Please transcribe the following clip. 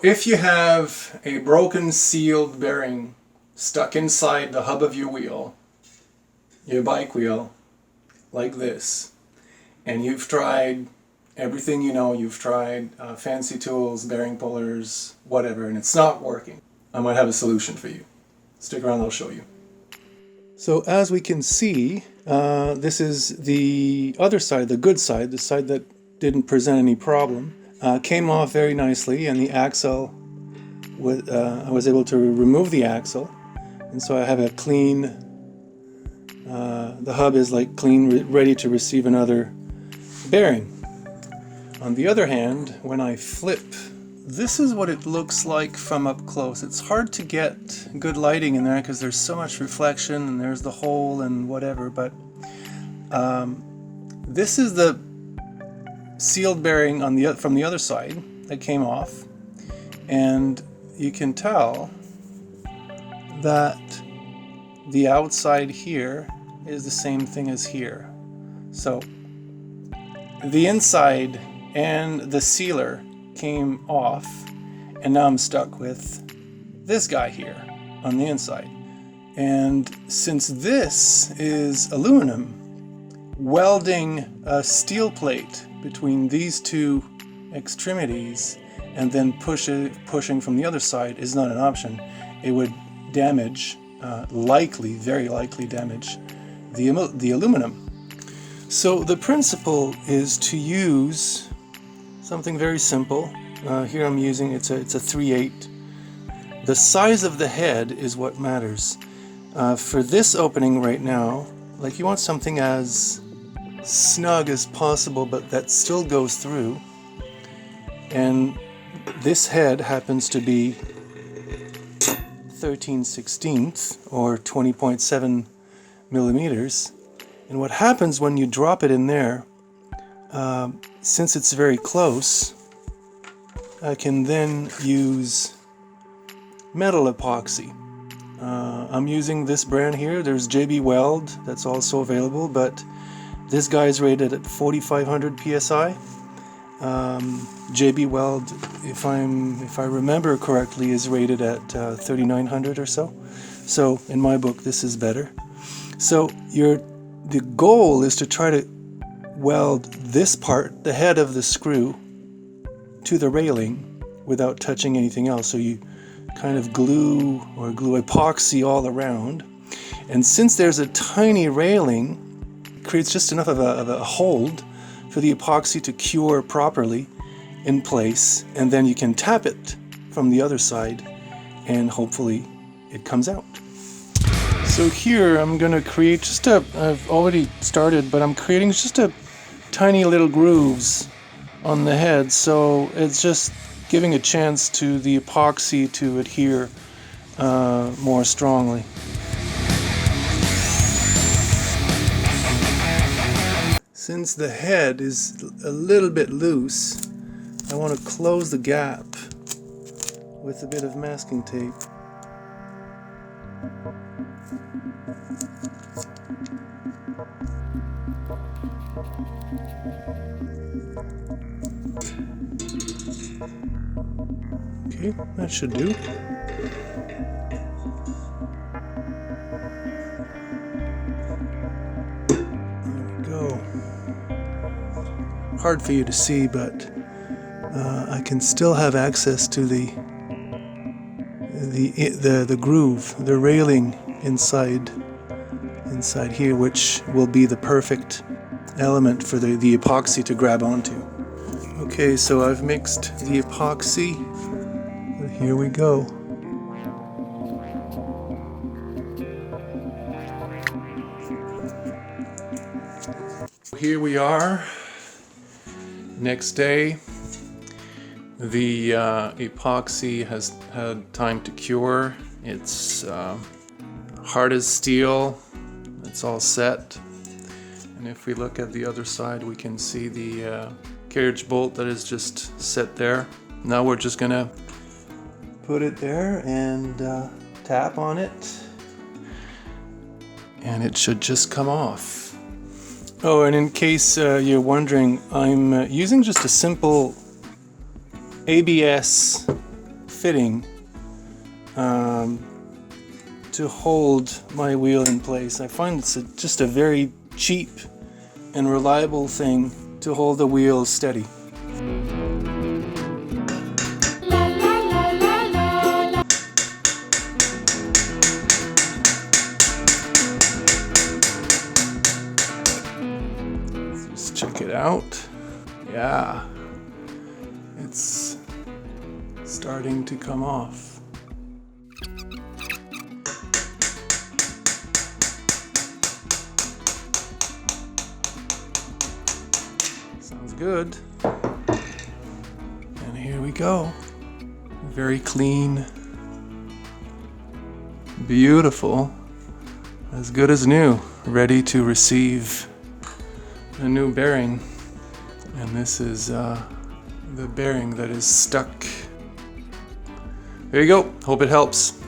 if you have a broken sealed bearing stuck inside the hub of your wheel, your bike wheel, like this, and you've tried everything you know, you've tried fancy tools, bearing pullers, whatever, and it's not working, I might have a solution for you. Stick around, I'll show you. So as we can see, this is the other side, the good side, the side that didn't present any problem. Came off very nicely, and the axle, I was able to remove the axle, and so I have a clean, the hub is like clean, ready to receive another bearing. On the other hand, when I flip, this is what it looks like from up close. It's hard to get good lighting in there because there's so much reflection and there's the hole and whatever, but this is the sealed bearing from the other side that came off, and you can tell that the outside here is the same thing as here. So the inside and the sealer came off, and now I'm stuck with this guy here on the inside. And since this is aluminum, welding a steel plate between these two extremities and then pushing from the other side is not an option. It would damage, very likely damage the aluminum. So the principle is to use something very simple. Here I'm using, it's a 3/8. The size of the head is what matters. For this opening right now, like, you want something as snug as possible, but that still goes through. And this head happens to be 13/16 or 20.7 millimeters. And what happens when you drop it in there, since it's very close, I can then use metal epoxy. I'm using this brand here. There's JB Weld that's also available, but this guy's rated at 4,500 psi. JB Weld, if I remember correctly, is rated at 3,900 or so. So in my book, this is better. So the goal is to try to weld this part, the head of the screw, to the railing without touching anything else. So you kind of glue epoxy all around. And since there's a tiny railing, it creates just enough of a hold for the epoxy to cure properly in place, and then you can tap it from the other side and hopefully it comes out. So here I'm going to create I've already started, but I'm creating just a tiny little grooves on the head, so it's just giving a chance to the epoxy to adhere more strongly. Since the head is a little bit loose, I want to close the gap with a bit of masking tape. Okay, that should do. There we go. Hard for you to see, but I can still have access to the groove, the railing inside here, which will be the perfect element for the epoxy to grab onto. Okay, so I've mixed the epoxy. Here we go. Here we are. Next day. The epoxy has had time to cure. It's hard as steel. It's all set. And if we look at the other side, we can see the carriage bolt that is just set there. Now we're just gonna put it there and tap on it, and it should just come off. Oh, and in case you're wondering, I'm using just a simple ABS fitting to hold my wheel in place. I find it's just a very cheap and reliable thing to hold the wheel steady. Let's just check it out. Yeah, it's starting to come off. Sounds good. And here we go. Very clean. Beautiful. As good as new. Ready to receive a new bearing. And this is the bearing that is stuck. There you go. Hope it helps.